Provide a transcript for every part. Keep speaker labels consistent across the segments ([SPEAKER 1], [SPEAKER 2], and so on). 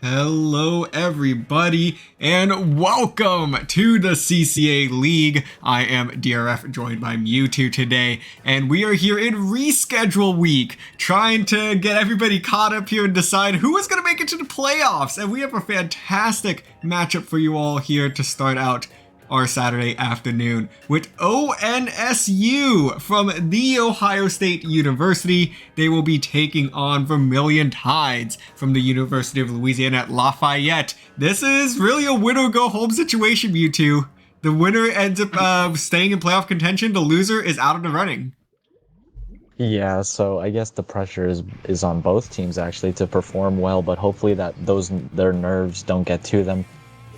[SPEAKER 1] Hello, everybody, and welcome to the CCA League. I am DRF, joined by Mewtwo today, and we are here in reschedule week, trying to get everybody caught up here and decide who is going to make it to the playoffs. And we have a fantastic matchup for you all here to start out our Saturday afternoon with ONSU from The Ohio State University. They will be taking on Vermillion Tides from the University of Louisiana at Lafayette. This is really a winner-go-home situation, Mewtwo. The winner ends up staying in playoff contention. The loser is out of the running.
[SPEAKER 2] Yeah, so I guess the pressure is on both teams actually to perform well, but hopefully that their nerves don't get to them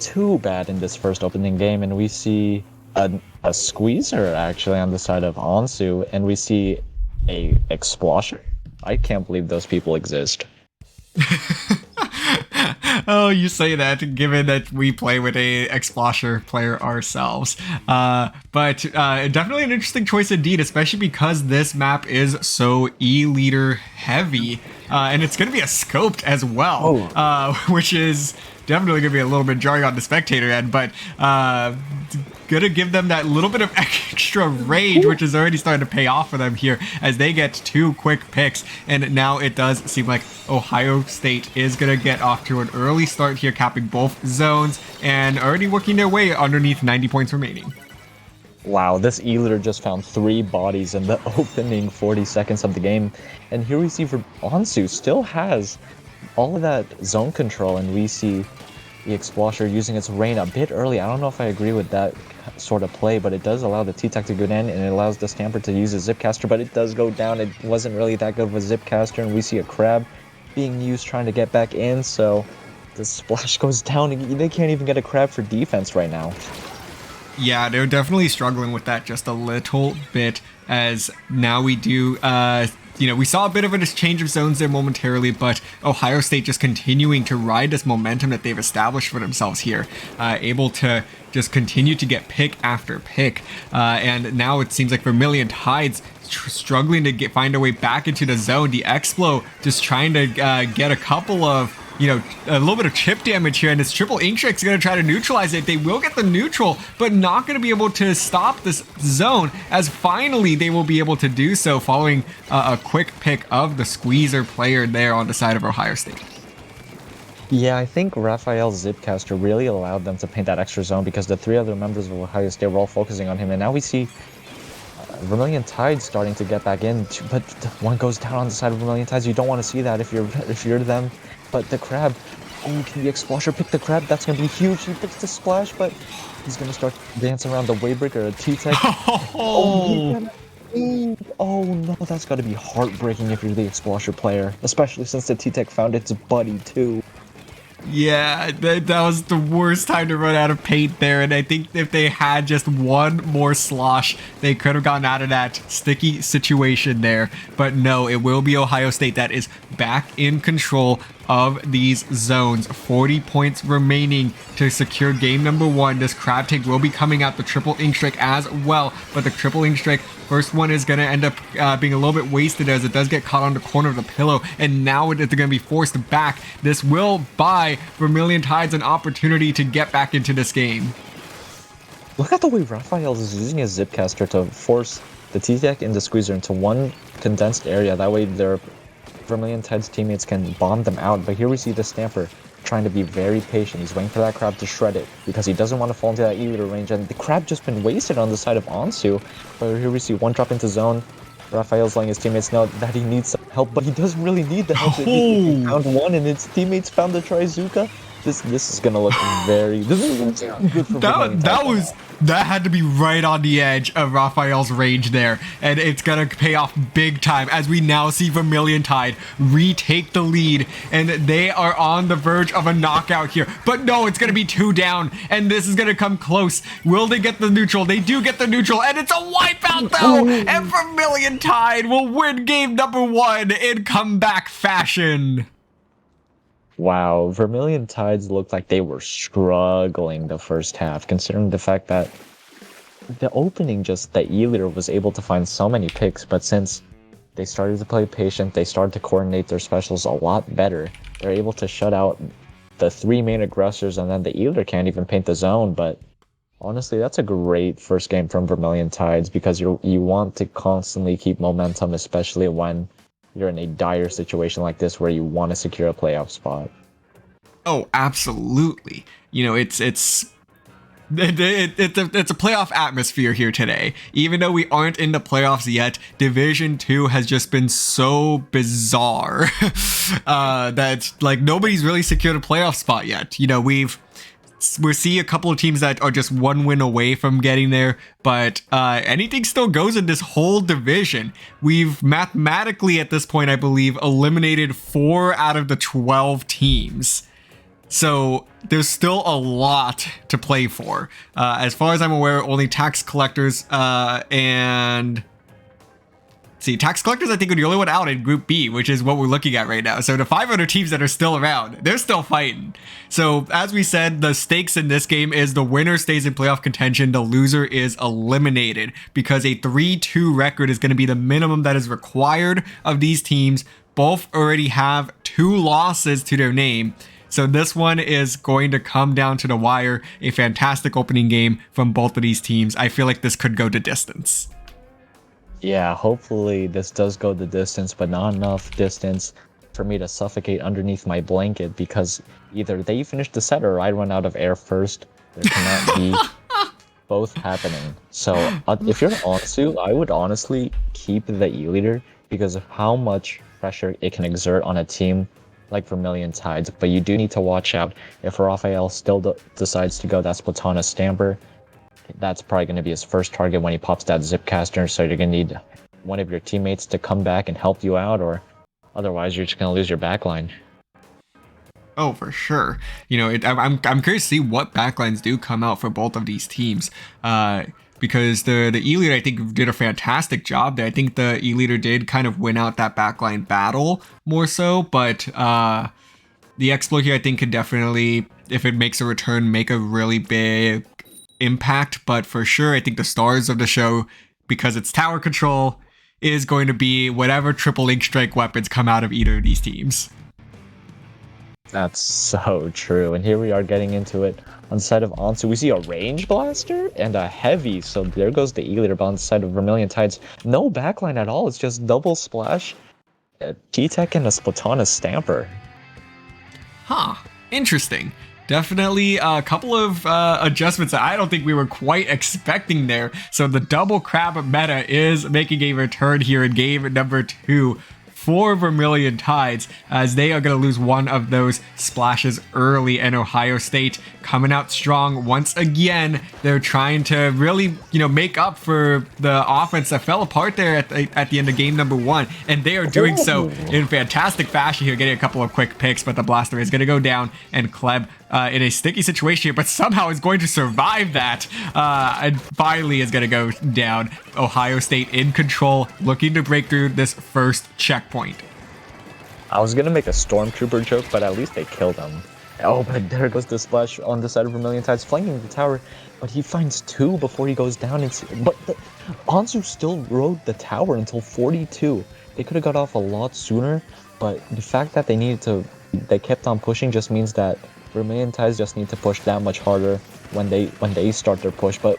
[SPEAKER 2] too bad in this first opening game. And we see a squeezer actually on the side of OnSU, and we see a Explosher. I can't believe those people exist.
[SPEAKER 1] Oh, you say that, given that we play with a Explosher player ourselves. But definitely an interesting choice indeed, especially because this map is so E-leader heavy. And it's going to be a scoped as well, which is definitely going to be a little bit jarring on the spectator end, but going to give them that little bit of extra rage, which is already starting to pay off for them here as they get two quick picks. And now it does seem like Ohio State is going to get off to an early start here, capping both zones and already working their way underneath 90 points remaining.
[SPEAKER 2] Wow, this E-leader just found 3 bodies in the opening 40 seconds of the game. And here we see for OnSU still has all of that zone control, and we see the Explosher using its rain a bit early. I don't know if I agree with that sort of play, but it does allow the T-Tech to go in, and it allows the Stamper to use a Zipcaster, but it does go down. It wasn't really that good of a Zipcaster, and we see a Crab being used trying to get back in, so the splash goes down, and they can't even get a Crab for defense right now.
[SPEAKER 1] Yeah, they're definitely struggling with that just a little bit, as now we do, we saw a bit of a change of zones there momentarily, but Ohio State just continuing to ride this momentum that they've established for themselves here, able to just continue to get pick after pick, and now it seems like Vermillion Tides struggling to find a way back into the zone. The Explo just trying to get a couple of a little bit of chip damage here, and this triple ink trick's going to try to neutralize it. They will get the neutral, but not going to be able to stop this zone, as finally they will be able to do so following a quick pick of the squeezer player there on the side of Ohio State.
[SPEAKER 2] Yeah, I think Raphael's Zipcaster really allowed them to paint that extra zone because the 3 other members of Ohio State were all focusing on him, and now we see Vermillion Tides starting to get back in, but one goes down on the side of Vermillion Tides. You don't want to see that if you're them. But the Crab, can the Explosher pick the Crab? That's going to be huge. He picks the Splash, but he's going to start dancing around the Waybreaker, a T-Tech. Oh no, that's got to be heartbreaking if you're the Explosher player, especially since the T-Tech found its buddy too.
[SPEAKER 1] Yeah, that was the worst time to run out of paint there, and I think if they had just one more slosh, they could have gotten out of that sticky situation there. But no, it will be Ohio State that is back in control of these zones. 40 points remaining to secure game number 1. This Crab Tank will be coming out the triple ink strike as well, but the triple ink strike first one is going to end up being a little bit wasted as it does get caught on the corner of the pillow, and now it's going to be forced back. This will buy Vermillion Tides an opportunity to get back into this game.
[SPEAKER 2] Look at the way Raphael is using his Zipcaster to force the T-Tech and the Squeezer into one condensed area. That way their Vermillion Tides teammates can bomb them out. But here we see the Stamper trying to be very patient. He's waiting for that Crab to shred it because he doesn't want to fall into that E-leader range, and the Crab just been wasted on the side of OnSU. But here we see one drop into zone. Raphael's letting his teammates know that he needs some help, but he doesn't really need the help. He found one, and his teammates found the Trizuka. This is gonna look very. This is good for
[SPEAKER 1] that had to be right on the edge of Raphael's range there, and it's gonna pay off big time as we now see Vermillion Tide retake the lead, and they are on the verge of a knockout here. But no, it's gonna be 2 down, and this is gonna come close. Will they get the neutral? They do get the neutral, and it's a wipeout though, and Vermillion Tide will win game number 1 in comeback fashion.
[SPEAKER 2] Wow, Vermillion Tides looked like they were struggling the first half, considering the fact that the opening, just the E-leader was able to find so many picks, but since they started to play patient, they started to coordinate their specials a lot better. They're able to shut out the three main aggressors, and then the Eater can't even paint the zone. But honestly, that's a great first game from Vermillion Tides because you want to constantly keep momentum, especially when you're in a dire situation like this where you want to secure a playoff spot.
[SPEAKER 1] Oh, absolutely. You know, it's a playoff atmosphere here today. Even though we aren't in the playoffs yet, Division 2 has just been so bizarre that like nobody's really secured a playoff spot yet. You know, we're seeing a couple of teams that are just one win away from getting there, but anything still goes in this whole division. We've mathematically at this point, I believe, eliminated 4 out of the 12 teams. So there's still a lot to play for. As far as I'm aware, only tax collectors and tax collectors I think are the only one out in Group B, which is what we're looking at right now. So the 5 other teams that are still around, they're still fighting. So as we said, the stakes in this game is the winner stays in playoff contention, the loser is eliminated, because a 3-2 record is going to be the minimum that is required of these teams. Both already have 2 losses to their name. So this one is going to come down to the wire. A fantastic opening game from both of these teams. I feel like this could go the distance.
[SPEAKER 2] Yeah, hopefully this does go the distance, but not enough distance for me to suffocate underneath my blanket, because either they finish the set or I run out of air first. There cannot be both happening. So if you're OnSU, I would honestly keep the E-Leader because of how much pressure it can exert on a team like Vermillion Tides, but you do need to watch out if Raphael still decides to go that Splatana Stamper. That's probably going to be his first target when he pops that Zipcaster, so you're going to need one of your teammates to come back and help you out, or otherwise you're just going to lose your backline.
[SPEAKER 1] Oh, for sure. You know, I'm curious to see what backlines do come out for both of these teams. Because the E-Leader, I think, did a fantastic job there. I think the E-Leader did kind of win out that backline battle more so, but the Explo here, I think, could definitely, if it makes a return, make a really big impact. But for sure, I think the stars of the show, because it's tower control, is going to be whatever triple ink strike weapons come out of either of these teams.
[SPEAKER 2] That's so true. And here we are getting into it. On the side of OnSU, we see a range blaster and a heavy. So there goes the E-Leader, but on the side of Vermillion Tides, no backline at all. It's just double splash, a T-Tech, and a Splatana Stamper.
[SPEAKER 1] Huh. Interesting. Definitely a couple of adjustments that I don't think we were quite expecting there. So the double crab meta is making a return here in game number 2 for Vermillion Tides, as they are going to lose one of those splashes early, and Ohio State coming out strong once again. They're trying to really, make up for the offense that fell apart there at the end of game number 1, and they are doing so in fantastic fashion here, getting a couple of quick picks, but the blaster is going to go down, and Kleb in a sticky situation here, but somehow is going to survive that, and finally is going to go down. Ohio State in control, looking to break through this first checkpoint.
[SPEAKER 2] I was going to make a Stormtrooper joke, but at least they killed him. Oh, but there goes the splash on the side of Vermillion Tides, flanking the tower, but he finds 2 before he goes down. But OnSU still rode the tower until 42. They could have got off a lot sooner, but the fact that they kept on pushing just means that Vermillion Tides just need to push that much harder when they start their push. But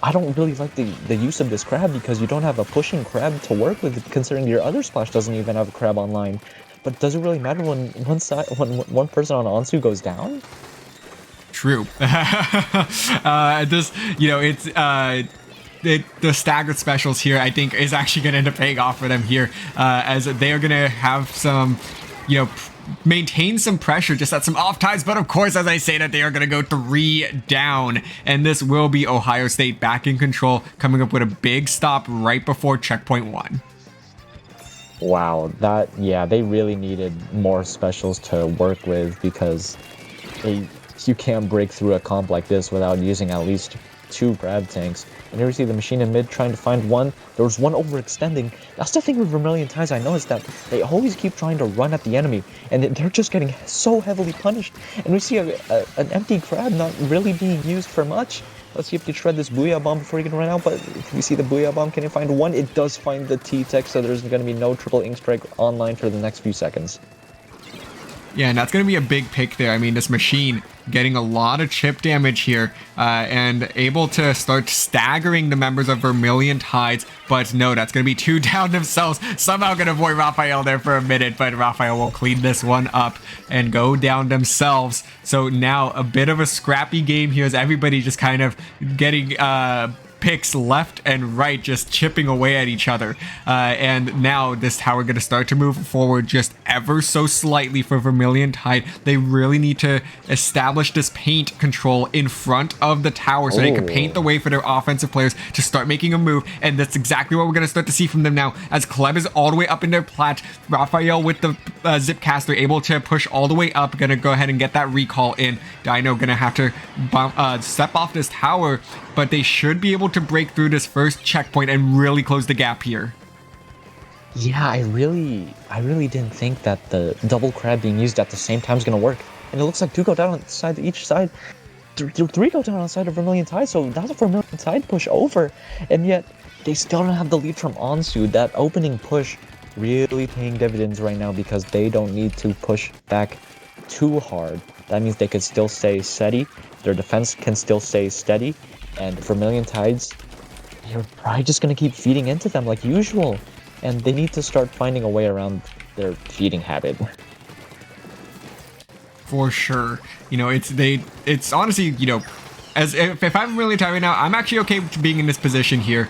[SPEAKER 2] I don't really like the use of this crab, because you don't have a pushing crab to work with, considering your other splash doesn't even have a crab online. But does it really matter when one person on OnSU goes down?
[SPEAKER 1] True. The staggered specials here, I think, is actually going to end up paying off for them here, as they are going to have some, maintain some pressure just at some off times. But of course, as I say that, they are going to go 3 down, and this will be Ohio State back in control, coming up with a big stop right before checkpoint 1.
[SPEAKER 2] Wow, they really needed more specials to work with, because you can't break through a comp like this without using at least 2 grab tanks. And here we see the machine in mid trying to find one. There was one overextending. That's the thing with Vermillion Tides. I noticed that they always keep trying to run at the enemy, and they're just getting so heavily punished. And we see an empty crab not really being used for much. Let's see if they shred this Booyah Bomb before he can run out, but if we see the Booyah Bomb, can it find one? It does find the T-Tech, so there's going to be no triple ink strike online for the next few seconds.
[SPEAKER 1] Yeah, and that's going to be a big pick there. I mean, this machine getting a lot of chip damage here and able to start staggering the members of Vermillion Tides. But no, that's going to be 2 down themselves. Somehow going to avoid Raphael there for a minute, but Raphael will clean this one up and go down themselves. So now a bit of a scrappy game here as everybody just kind of getting picks left and right, just chipping away at each other. And now this tower going to start to move forward just ever so slightly for Vermillion Tide. They really need to establish this paint control in front of the tower so they can paint the way for their offensive players to start making a move. And that's exactly what we're going to start to see from them now, as Kleb is all the way up in their plat. Raphael with the Zipcaster able to push all the way up, going to go ahead and get that recall in. Dino going to have to step off this tower, but they should be able to break through this first checkpoint and really close the gap here.
[SPEAKER 2] Yeah, I really didn't think that the double crab being used at the same time is going to work. And it looks like 2 go down on each side. 3 go down on the side of Vermillion Tide, so that's a Vermillion Tide push over. And yet, they still don't have the lead from OnSU. That opening push really paying dividends right now because they don't need to push back too hard. That means they could still stay steady. Their defense can still stay steady. And Vermillion Tides, you're probably just going to keep feeding into them like usual. And they need to start finding a way around their feeding habit.
[SPEAKER 1] For sure. You know, it's honestly, you know, as if I'm really tired right now, I'm actually okay with being in this position here.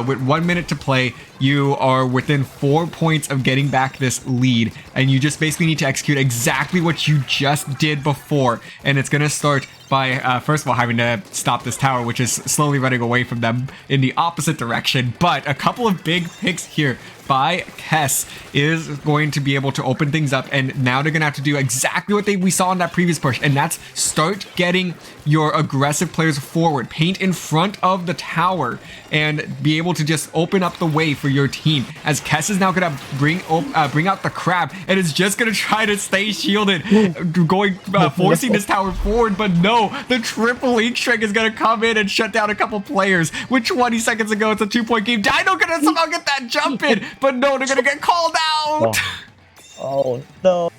[SPEAKER 1] With 1 minute to play, you are within 4 points of getting back this lead, and you just basically need to execute exactly what you just did before. And it's gonna start by first of all having to stop this tower, which is slowly running away from them in the opposite direction. But a couple of big picks here by Kess is going to be able to open things up, and now they're gonna have to do exactly what we saw in that previous push, and that's start getting your aggressive players forward, paint in front of the tower, and be able to just open up the way for your team. As Kess is now gonna bring out the crab, and is just gonna try to stay shielded, forcing this tower forward. But no, the triple ink strike is gonna come in and shut down a couple players. With 20 seconds ago, it's a 2-point game. Dino gonna somehow get that jump in, but no, they're gonna get called out.
[SPEAKER 2] Oh no.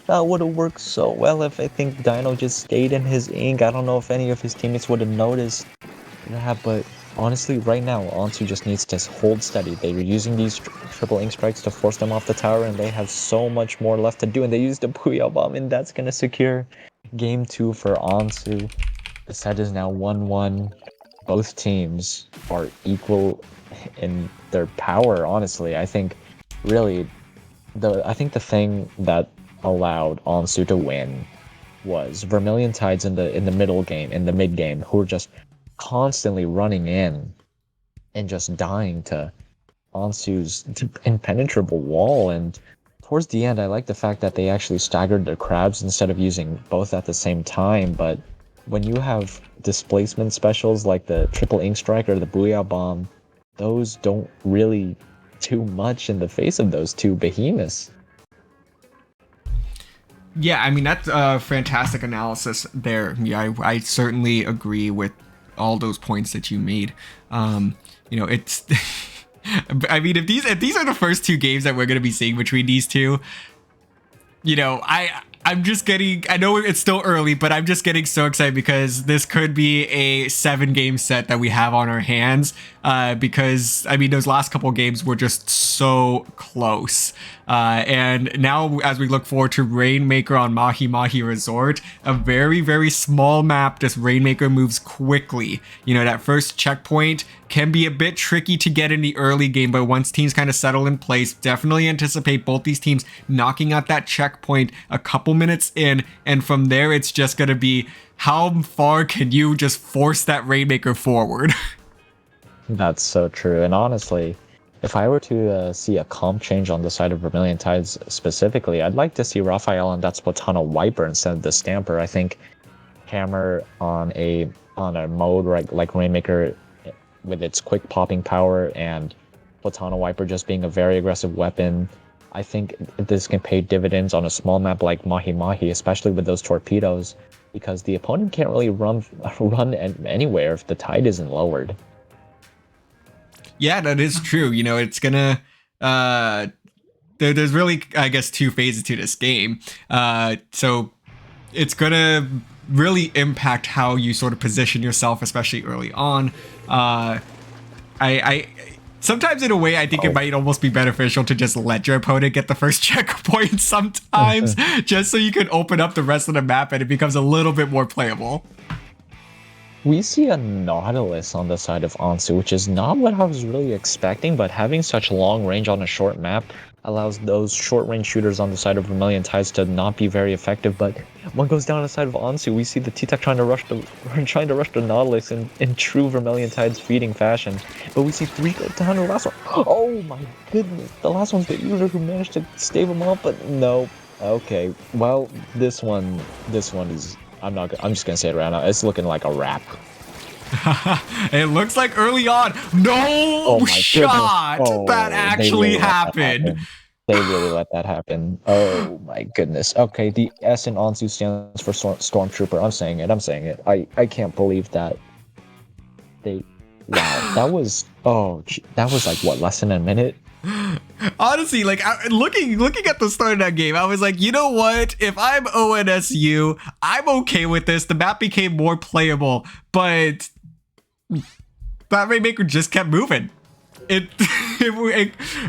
[SPEAKER 2] That would have worked so well if I think Dino just stayed in his ink. I don't know if any of his teammates would have noticed that, but honestly, right now, OnSU just needs to hold steady. They were using these triple ink strikes to force them off the tower, and they have so much more left to do, and they used a Booyah Bomb, and that's going to secure Game 2 for OnSU. The set is now 1-1. Both teams are equal in their power, honestly. I think, really, the thing that allowed OnSU to win was Vermillion Tides in the middle game, in the mid game, who were just constantly running in and just dying to OnSU's impenetrable wall. And towards the end, I like the fact that they actually staggered their crabs instead of using both at the same time. But when you have displacement specials like the triple ink strike or the Booyah Bomb, those don't really do much in the face of those two behemoths.
[SPEAKER 1] Yeah, I mean, that's a fantastic analysis there. Yeah, I certainly agree with all those points that you made. You know, it's I mean, if these are the first 2 games that we're going to be seeing between these two, you know, I'm just getting, I know it's still early, but I'm just getting so excited because this could be a 7-game set that we have on our hands, because, I mean, those last couple games were just so close. And now as we look forward to Rainmaker on Mahi Mahi Resort, a very, very small map, this Rainmaker moves quickly. You know, that first checkpoint can be a bit tricky to get in the early game, but once teams kind of settle in place, definitely anticipate both these teams knocking out that checkpoint a couple minutes in, and from there it's just going to be how far can you just force that Rainmaker forward.
[SPEAKER 2] That's so true. And honestly, if I were to see a comp change on the side of Vermillion Tides specifically, I'd like to see Raphael on that Splatana Wiper instead of the Stamper. I think Hammer on a mode like Rainmaker with its quick popping power and Platana Wiper just being a very aggressive weapon, I think this can pay dividends on a small map like Mahi Mahi, especially with those torpedoes, because the opponent can't really run anywhere if the tide isn't lowered.
[SPEAKER 1] Yeah, that is true. You know, it's gonna there's really, I guess, two phases to this game. So it's gonna really impact how you sort of position yourself, especially early on. I sometimes, in a way, I think it might almost be beneficial to just let your opponent get the first checkpoint sometimes, just so you can open up the rest of the map and it becomes a little bit more playable.
[SPEAKER 2] We see a Nautilus on the side of OnSU, which is not what I was really expecting, but having such long range on a short map allows those short range shooters on the side of Vermillion Tides to not be very effective. But one goes down the side of OnSU, we see the T-Tech trying to rush the Nautilus in true Vermillion Tides feeding fashion. But we see 3 go down to the last one. Oh my goodness, the last one's the user who managed to stave him off, but no. Okay, well, this one is... I'm just gonna say it right now. It's looking like a wrap.
[SPEAKER 1] It looks like early on. No shot! That actually happened.
[SPEAKER 2] They really let that happen. Oh my goodness. Okay, the S in OnSU stands for Stormtrooper. I'm saying it. I can't believe that. Wow, that was like what, less than a minute?
[SPEAKER 1] Honestly, like looking at the start of that game, I was like, you know what? If I'm ONSU, I'm okay with this. The map became more playable, but that Rainmaker just kept moving. And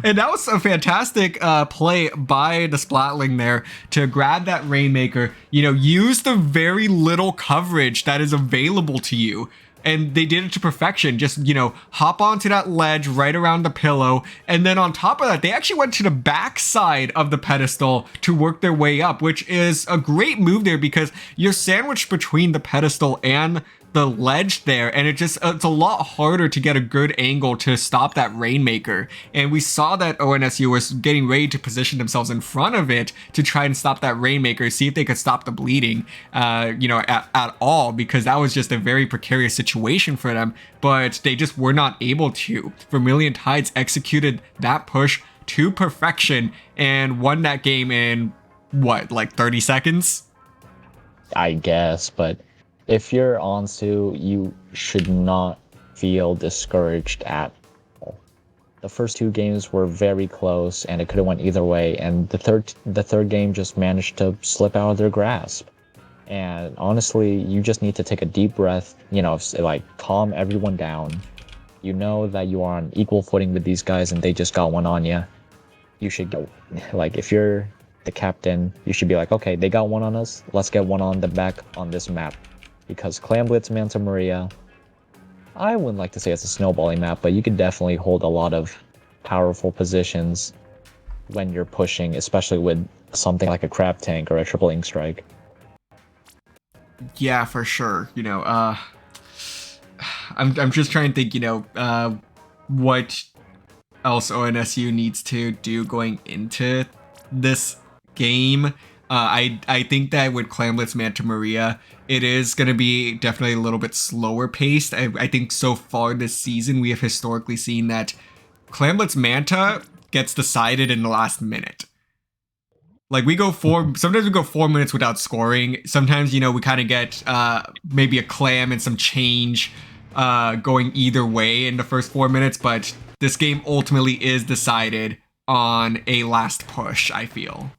[SPEAKER 1] that was a fantastic play by the Splatling there to grab that Rainmaker. You know, use the very little coverage that is available to you. And they did it to perfection. Just, you know, hop onto that ledge right around the pillow. And then on top of that, they actually went to the back side of the pedestal to work their way up, which is a great move there because you're sandwiched between the pedestal and the ledge there, and it's a lot harder to get a good angle to stop that Rainmaker. And we saw that ONSU was getting ready to position themselves in front of it to try and stop that Rainmaker, see if they could stop the bleeding, you know, at all, because that was just a very precarious situation for them. But they just were not able to. Vermillion Tides executed that push to perfection and won that game in what, like 30 seconds?
[SPEAKER 2] I guess, but if you're OnSU, you should not feel discouraged at all. The first 2 games were very close, and it could have went either way. And the third game just managed to slip out of their grasp. And honestly, you just need to take a deep breath. You know, like calm everyone down. You know that you are on equal footing with these guys, and they just got one on you. You should go. Like, if you're the captain, you should be like, okay, they got one on us. Let's get one on the back on this map. Because Clam Blitz Manta Maria, I wouldn't like to say it's a snowballing map, but you could definitely hold a lot of powerful positions when you're pushing, especially with something like a crab tank or a triple ink strike.
[SPEAKER 1] Yeah, for sure. You know, I'm just trying to think, you know, what else ONSU needs to do going into this game. I think that with Clamblitz Manta Maria, it is going to be definitely a little bit slower paced. I think so far this season, we have historically seen that Clamblitz Manta gets decided in the last minute. Like sometimes we go 4 minutes without scoring. Sometimes, you know, we kind of get maybe a clam and some change going either way in the first 4 minutes. But this game ultimately is decided on a last push, I feel.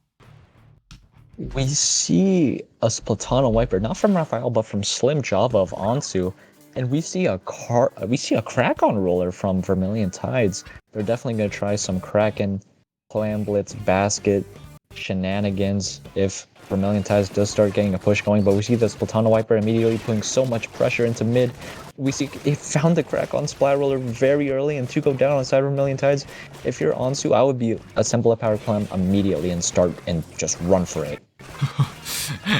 [SPEAKER 2] We see a Splatana wiper, not from Raphael, but from Slim Java of OnSU, and we see a Kraken roller from Vermillion Tides. They're definitely gonna try some Kraken, Clam Blitz, basket, shenanigans if Vermillion Tides does start getting a push going. But we see the Splatana wiper immediately putting so much pressure into mid. We see it found the crack on Splat Roller very early and 2 go down on side of Vermillion Tides. If you're OnSU, I would be assemble a power clam immediately and start and just run for it.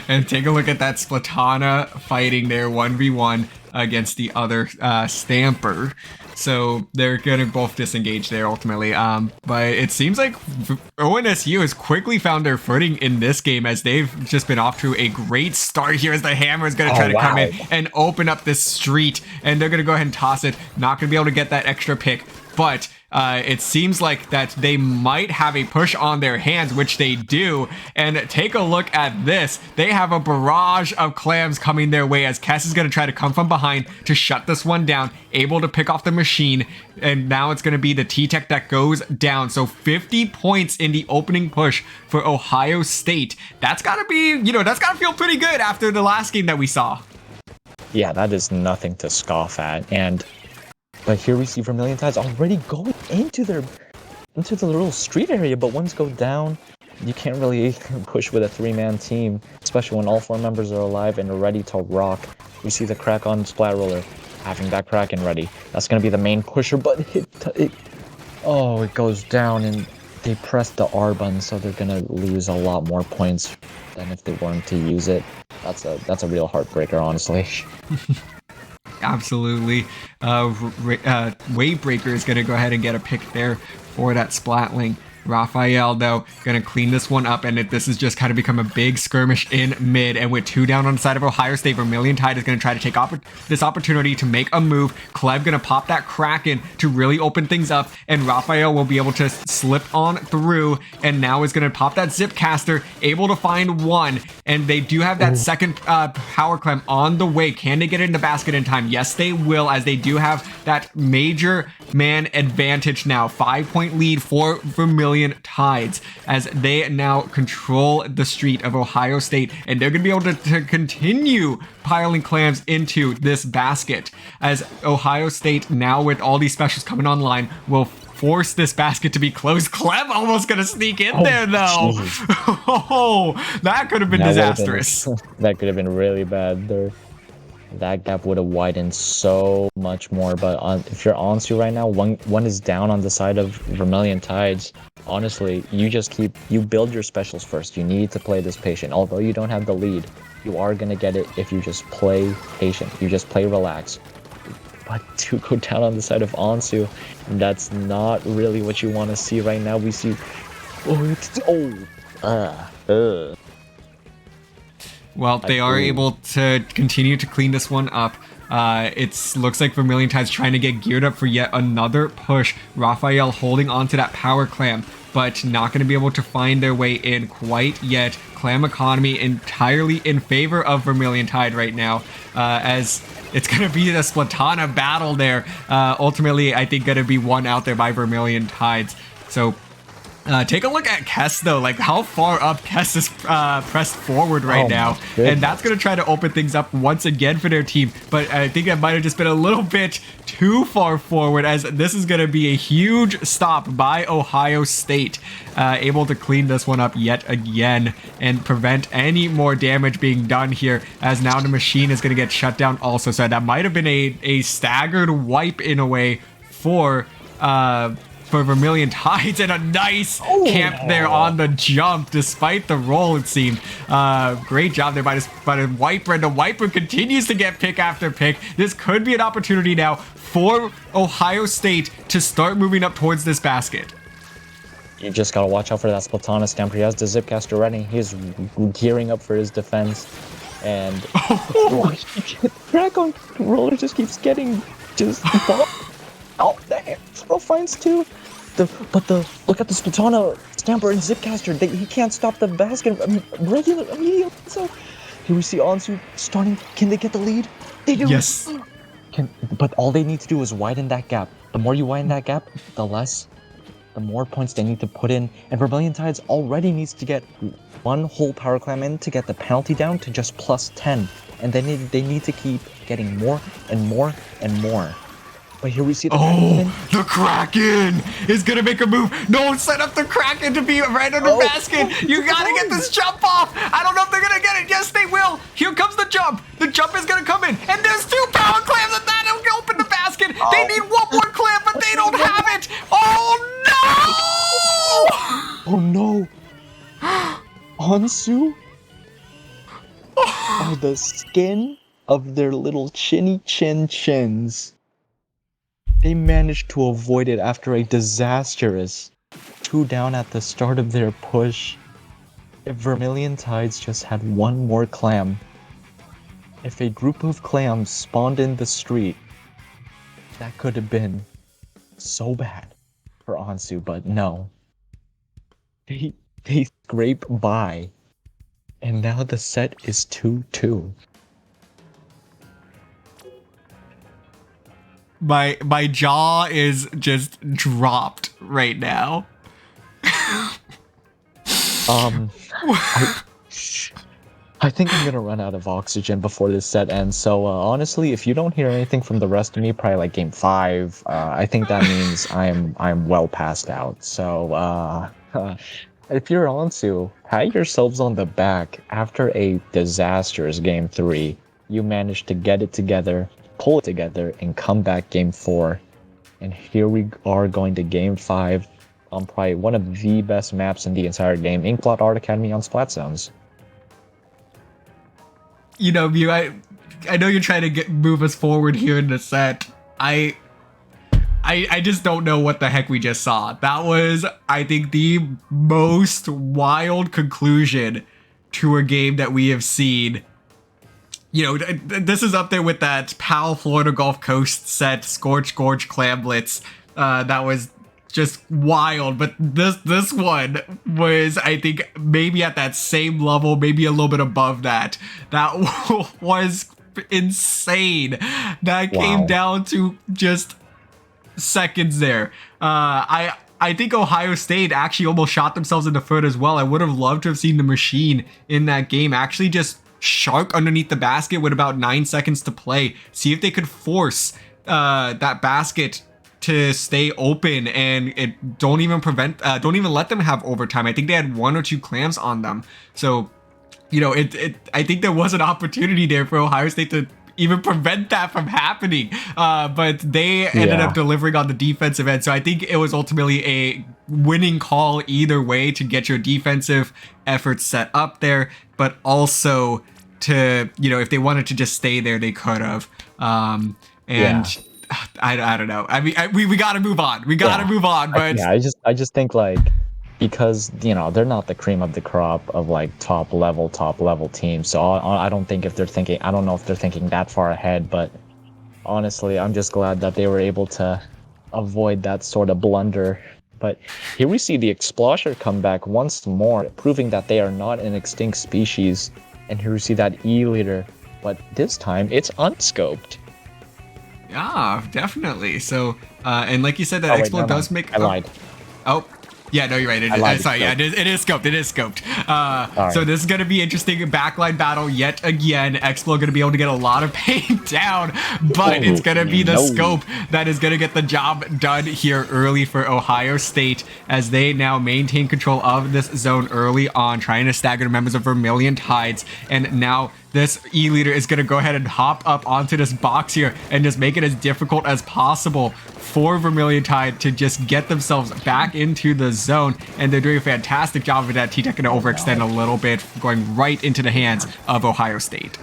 [SPEAKER 1] And take a look at that Splatana fighting their 1v1 against the other Stamper. So they're gonna both disengage there ultimately. But it seems like ONSU has quickly found their footing in this game, as they've just been off to a great start here, as the Hammer is gonna try to come in and open up this street, and they're gonna go ahead and toss it. Not gonna be able to get that extra pick, but it seems like that they might have a push on their hands, which they do. And take a look at this. They have a barrage of clams coming their way as Kess is going to try to come from behind to shut this one down, able to pick off the machine. And now it's going to be the T-Tech that goes down. So 50 points in the opening push for Ohio State. That's got to be, that's got to feel pretty good after the last game that we saw.
[SPEAKER 2] Yeah, that is nothing to scoff at. But here we see Vermillion Tides already going into the little street area, but once go down, you can't really push with a 3-man team, especially when all 4 members are alive and ready to rock. We see the crack on Splat Roller, having that Kraken ready. That's going to be the main pusher, but it goes down, and they press the R button, so they're going to lose a lot more points than if they weren't to use it. That's a real heartbreaker, honestly.
[SPEAKER 1] Absolutely. Wavebreaker is going to go ahead and get a pick there for that Splatling. Raphael, though, going to clean this one up, and this has just kind of become a big skirmish in mid, and with 2 down on the side of Ohio State, Vermillion Tide is going to try to take this opportunity to make a move. Kleb going to pop that Kraken to really open things up, and Raphael will be able to slip on through, and now is going to pop that Zipcaster, able to find 1, and they do have that second power clam on the way. Can they get it in the basket in time? Yes, they will, as they do have that major man advantage now. 5-point lead for Vermillion Tides as they now control the street of Ohio State, and they're going to be able to continue piling clams into this basket as Ohio State, now with all these specials coming online, will force this basket to be closed. Clem almost going to sneak in there, though. Oh, that could have been disastrous.
[SPEAKER 2] That could have been really bad. That gap would have widened so much more, but if you're OnSU right now, one is down on the side of Vermillion Tides. Honestly, you build your specials first. You need to play this patient. Although you don't have the lead, you are going to get it if you just play patient. You just play relax. But to go down on the side of OnSU, that's not really what you want to see right now. We see...
[SPEAKER 1] Well, they are able to continue to clean this one up. It looks like Vermillion Tide's trying to get geared up for yet another push. Raphael holding on to that power clam, but not going to be able to find their way in quite yet. Clam economy entirely in favor of Vermillion Tide right now, as it's going to be the Splatana battle there. Ultimately, I think going to be won out there by Vermillion Tides. So take a look at Kess, though, like how far up Kess is pressed forward right now. And that's going to try to open things up once again for their team. But I think it might have just been a little bit too far forward, as this is going to be a huge stop by Ohio State. Able to clean this one up yet again and prevent any more damage being done here, as now the machine is going to get shut down also. So that might have been a staggered wipe in a way for Vermillion Tides, and a nice camp there on the jump despite the roll, it seemed. Great job there by the Wiper, and the Wiper continues to get pick after pick. This could be an opportunity now for Ohio State to start moving up towards this basket.
[SPEAKER 2] You just gotta watch out for that Splatana Stamper. He has the Zipcaster ready. He's gearing up for his defense, and crack on roller just keeps getting the air throw finds 2. Look at the Splatana Stamper and Zipcaster. He can't stop the basket immediately. So here we see OnSU starting. Can they get the lead? They do.
[SPEAKER 1] Yes.
[SPEAKER 2] But all they need to do is widen that gap. The more you widen that gap, the more points they need to put in. And Vermillion Tides already needs to get 1 whole power clam in to get the penalty down to just plus 10. And then they need to keep getting more and more and more. But here we see the Kraken.
[SPEAKER 1] The Kraken is going to make a move. No, set up the Kraken to be right under basket. You got to get this jump off. I don't know if they're going to get it. Yes, they will. Here comes the jump. The jump is going to come in. And there's 2 power clams and that'll open the basket. They need 1 more clam, but they don't have it. Oh, no.
[SPEAKER 2] Oh, no. OnSU are the skin of their little chinny chins. They managed to avoid it after a disastrous 2 down at the start of their push. If Vermillion Tides just had 1 more clam, if a group of clams spawned in the street, that could have been so bad. for OnSU, but no. They they scrape by, and now the set is 2-2.
[SPEAKER 1] My jaw is just dropped right now.
[SPEAKER 2] I, I think I'm gonna run out of oxygen before this set ends. So honestly, if you don't hear anything from the rest of me, probably like game 5, I think that means I'm well passed out. So if you're OnSU, pat yourselves on the back. After a disastrous game 3, you managed to get it together, pull it together, and come back game 4. And here we are going to game 5 on probably one of the best maps in the entire game, Inkblot Art Academy on Splat Zones.
[SPEAKER 1] You know, Mew, I know you're trying to move us forward here in the set. I just don't know what the heck we just saw. That was, I think, the most wild conclusion to a game that we have seen. You know, this is up there with that PAL Florida Gulf Coast set, Scorch Gorge Clamblitz. That was just wild. But this one was, I think, maybe at that same level, maybe a little bit above that. That was insane. That came down to just seconds there. I think Ohio State actually almost shot themselves in the foot as well. I would have loved to have seen the machine in that game actually just shark underneath the basket with about 9 seconds to play. See if they could force that basket to stay open and it don't even let them have overtime. I think they had 1 or 2 clams on them. So, you know, I think there was an opportunity there for Ohio State to even prevent that from happening. But they ended up delivering on the defensive end. So I think it was ultimately a winning call either way to get your defensive efforts set up there, but also to, you know, if they wanted to just stay there, they could have. I don't know. I mean, we got to move on. We got to move on. But
[SPEAKER 2] I just think like, because, you know, they're not the cream of the crop of like top level teams. So I don't think if they're thinking, I don't know if they're thinking that far ahead, but honestly, I'm just glad that they were able to avoid that sort of blunder. But here we see the Explosher come back once more, proving that they are not an extinct species. And here we see that E-liter, but this time it's unscoped.
[SPEAKER 1] Yeah, definitely. So, and like you said, that Explo does make.
[SPEAKER 2] I lied.
[SPEAKER 1] Oh. Yeah, no, you're right. It is scoped. It is scoped. So this is going to be interesting backline battle yet again. Explo going to be able to get a lot of pain down, but it's going to be the scope that is going to get the job done here early for Ohio State as they now maintain control of this zone early on, trying to stagger the members of Vermillion Tides. And now this E-liter is going to go ahead and hop up onto this box here and just make it as difficult as possible for Vermillion Tide to just get themselves back into the zone. And they're doing a fantastic job of that. T-Tech going to overextend a little bit, going right into the hands of Ohio State.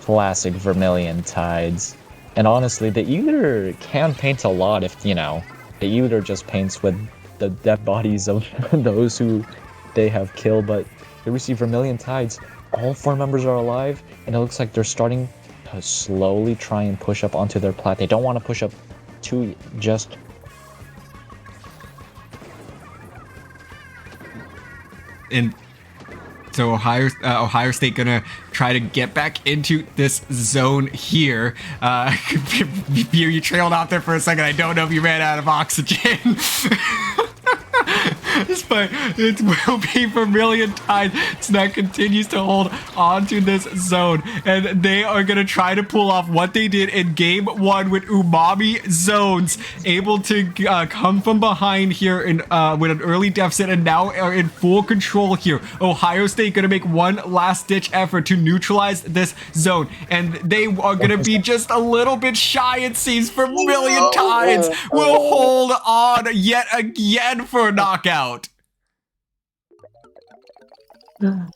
[SPEAKER 2] Classic Vermillion Tides. And honestly, the E-liter can paint a lot if, you know, the E-liter just paints with the dead bodies of those who they have killed. But here we see Vermillion Tides. All 4 members are alive, and it looks like they're starting to slowly try and push up onto their plat. They don't want to push up too just.
[SPEAKER 1] And so Ohio State gonna try to get back into this zone here. You trailed out there for a second. I don't know if you ran out of oxygen. But it will be Vermillion Tide that continues to hold onto this zone, and they are going to try to pull off what they did in game 1 with Umami Zones, able to come from behind here in with an early deficit, and now are in full control here. Ohio State going to make one last ditch effort to neutralize this zone, and they are going to be just a little bit shy, it seems. Vermillion Tides will hold on yet again for a knockout.
[SPEAKER 2] The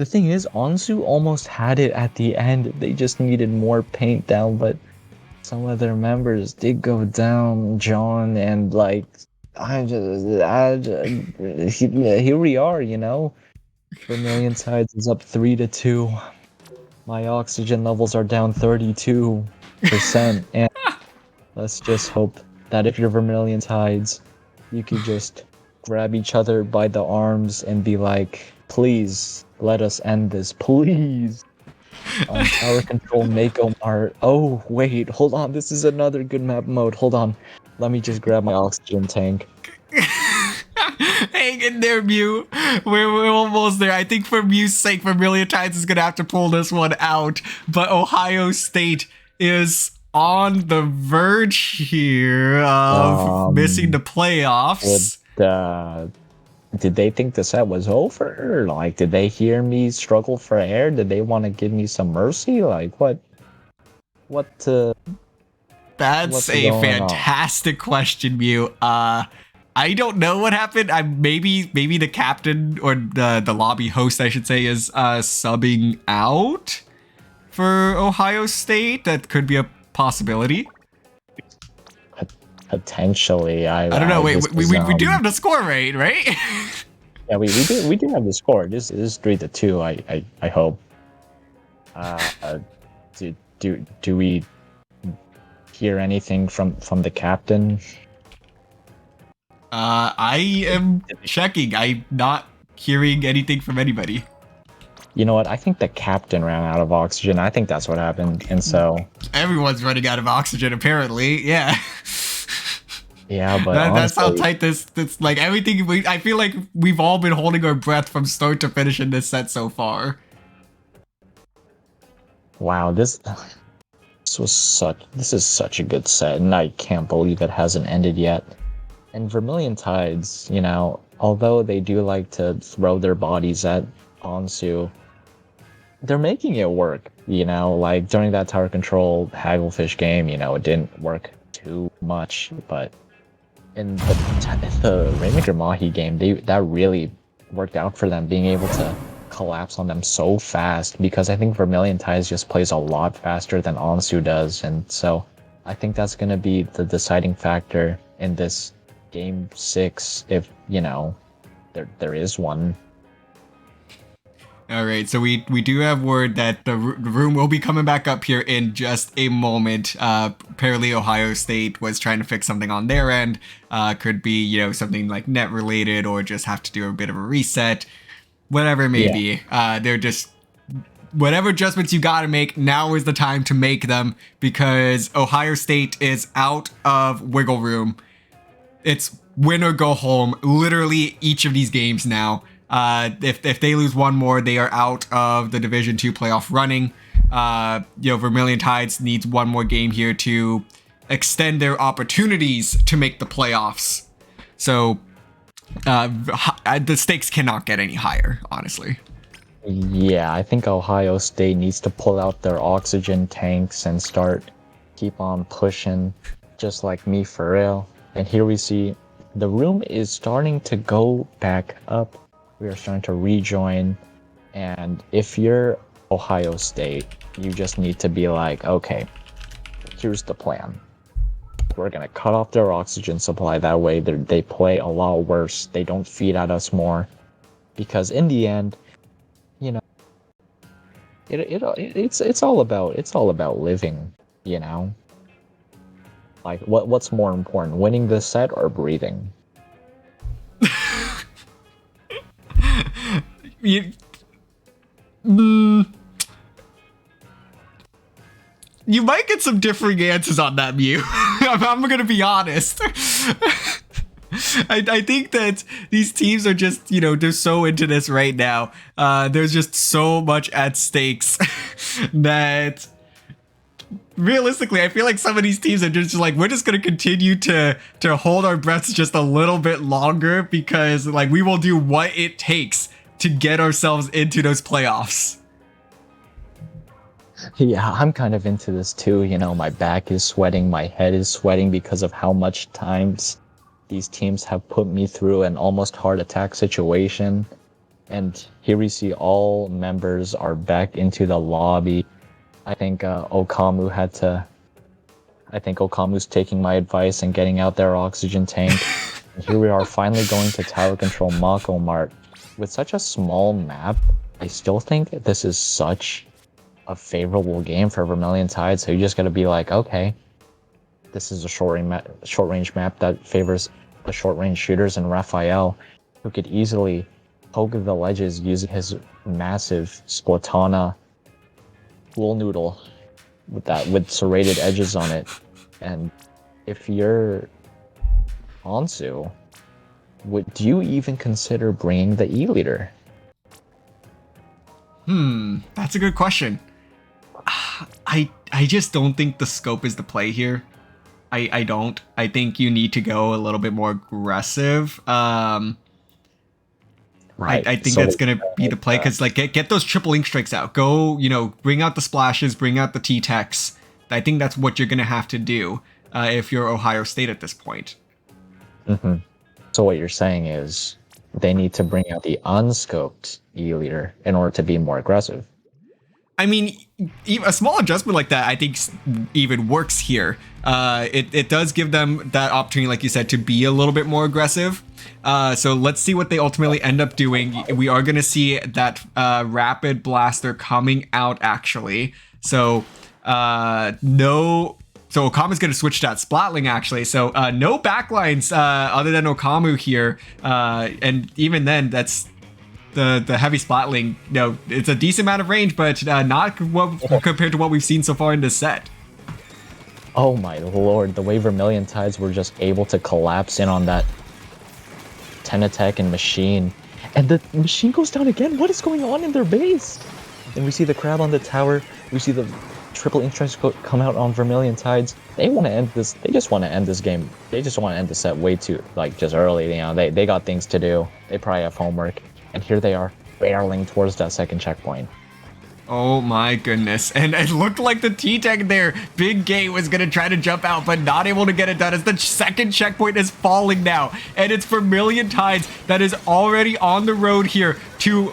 [SPEAKER 2] thing is, OnSU almost had it at the end. They just needed more paint down, but some of their members did go down, John, and like, here we are, you know. Vermillion Tides is up 3-2. My oxygen levels are down 32%, and let's just hope that if you're Vermillion Tides, you could just grab each other by the arms and be like, please, let us end this, please. Tower control Mako Mart. Oh, wait, hold on. This is another good map mode. Hold on. Let me just grab my oxygen tank.
[SPEAKER 1] Hang in there, Mew. We're almost there. I think for Mew's sake, Vermillion Tides is going to have to pull this one out. But Ohio State is on the verge here of missing the playoffs.
[SPEAKER 2] Did they think the set was over? Like, did they hear me struggle for air? Did they want to give me some mercy? Like, what?
[SPEAKER 1] That's a fantastic question, Mew. I don't know what happened. Maybe the captain or the lobby host, I should say, is subbing out for Ohio State. That could be a possibility.
[SPEAKER 2] Potentially, I
[SPEAKER 1] don't know. Wait, we do have the score right?
[SPEAKER 2] Yeah, we do have the score. This is 3-2. I hope. Do we hear anything from the captain?
[SPEAKER 1] I am checking. I'm not hearing anything from anybody.
[SPEAKER 2] You know what? I think the captain ran out of oxygen. I think that's what happened, and so
[SPEAKER 1] everyone's running out of oxygen apparently. Yeah.
[SPEAKER 2] Yeah, but
[SPEAKER 1] that's how tight this like everything. I feel like we've all been holding our breath from start to finish in this set so far.
[SPEAKER 2] Wow, this is such a good set, and I can't believe it hasn't ended yet. And Vermillion Tides, you know, although they do like to throw their bodies at OnSU, they're making it work. You know, like during that tower control Hagglefish game, you know, it didn't work too much, but in the Rainmaker Mahi game, that really worked out for them, being able to collapse on them so fast, because I think Vermillion Tides just plays a lot faster than OnSU does, and so I think that's going to be the deciding factor in this Game 6, if, you know, there is one.
[SPEAKER 1] All right, so we do have word that the room will be coming back up here in just a moment. Apparently, Ohio State was trying to fix something on their end. Could be, you know, something like net related, or just have to do a bit of a reset. Whatever it may be. They're just, whatever adjustments you got to make, now is the time to make them, because Ohio State is out of wiggle room. It's win or go home, literally each of these games now. If they lose one more, they are out of the Division 2 playoff running. You know, Vermillion Tides needs one more game here to extend their opportunities to make the playoffs. So the stakes cannot get any higher, honestly.
[SPEAKER 2] Yeah, I think Ohio State needs to pull out their oxygen tanks and keep on pushing, just like me for real. And here we see the room is starting to go back up. We are starting to rejoin, and if you're Ohio State, you just need to be like, okay, here's the plan. We're gonna cut off their oxygen supply. That way they play a lot worse. They don't feed at us more, because in the end, you know, it's all about living, you know. Like, what's more important, winning this set or breathing?
[SPEAKER 1] You might get some differing answers on that, Mew. I'm gonna be honest. I think that these teams are just, you know, they're so into this right now. There's just so much at stakes that realistically, I feel like some of these teams are just like, we're just gonna continue to hold our breaths just a little bit longer, because like we will do what it takes to get ourselves into those playoffs.
[SPEAKER 2] Yeah, I'm kind of into this too. You know, my back is sweating, my head is sweating because of how much times these teams have put me through an almost heart attack situation. And here we see all members are back into the lobby. I think Okamu's taking my advice and getting out their oxygen tank. And here we are finally going to tower control Mako Mart. With such a small map, I still think this is such a favorable game for Vermillion Tide, so you just gotta be like, okay, this is a short range map that favors the short range shooters, and Raphael, who could easily poke the ledges using his massive Splatana pool noodle with serrated edges on it. And if you're OnSU, would you even consider bringing the E leader?
[SPEAKER 1] That's a good question. I just don't think the scope is the play here. I don't. I think you need to go a little bit more aggressive.
[SPEAKER 2] Right.
[SPEAKER 1] I think that's gonna be the play, because like get those triple ink strikes out. Go, bring out the splashes, bring out the T-Techs. I think that's what you're gonna have to do if you're Ohio State at this point.
[SPEAKER 2] Mm-hmm. So what you're saying is they need to bring out the unscoped E leader in order to be more aggressive.
[SPEAKER 1] I mean, a small adjustment like that, I think, even works here. It does give them that opportunity, like you said, to be a little bit more aggressive. So let's see what they ultimately end up doing. We are going to see that Rapid Blaster coming out, actually. So, no... So Okamu's going to switch to that Splatling, actually. So no backlines other than Okamu here. And even then, that's... The heavy Splatling, it's a decent amount of range, but not compared to what we've seen so far in this set.
[SPEAKER 2] Oh my lord, the way Vermillion Tides were just able to collapse in on that Tenatech and Machine. And the Machine goes down again. What is going on in their base? And we see the Crab on the tower. We see the triple ink strikes come out on Vermillion Tides. They want to end this. They just want to end this game. They just want to end the set way too, just early. They got things to do. They probably have homework. And here they are, barreling towards that second checkpoint.
[SPEAKER 1] Oh my goodness. And it looked like the T-Tech there, Big Gate, was going to try to jump out, but not able to get it done as the second checkpoint is falling now. And it's Vermillion Tides that is already on the road here to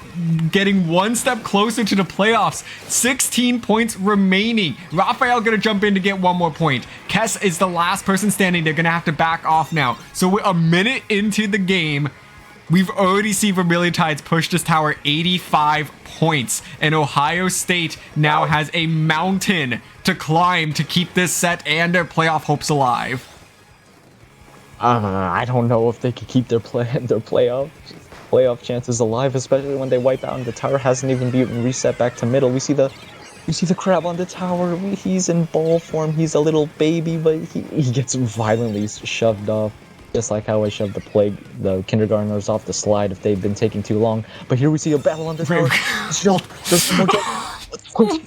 [SPEAKER 1] getting one step closer to the playoffs. 16 points remaining. Raphael going to jump in to get one more point. Kess is the last person standing. They're going to have to back off now. So we're a minute into the game. We've already seen Vermillion Tides push this tower 85 points, and Ohio State now has a mountain to climb to keep this set and their playoff hopes alive.
[SPEAKER 2] I don't know if they could keep their playoff chances alive, especially when they wipe out and the tower hasn't even been reset back to middle. We see the Crab on the tower. He's in ball form. He's a little baby, but he gets violently shoved off. Just like how I shoved the kindergartners off the slide if they've been taking too long. But here we see a battle on the tower.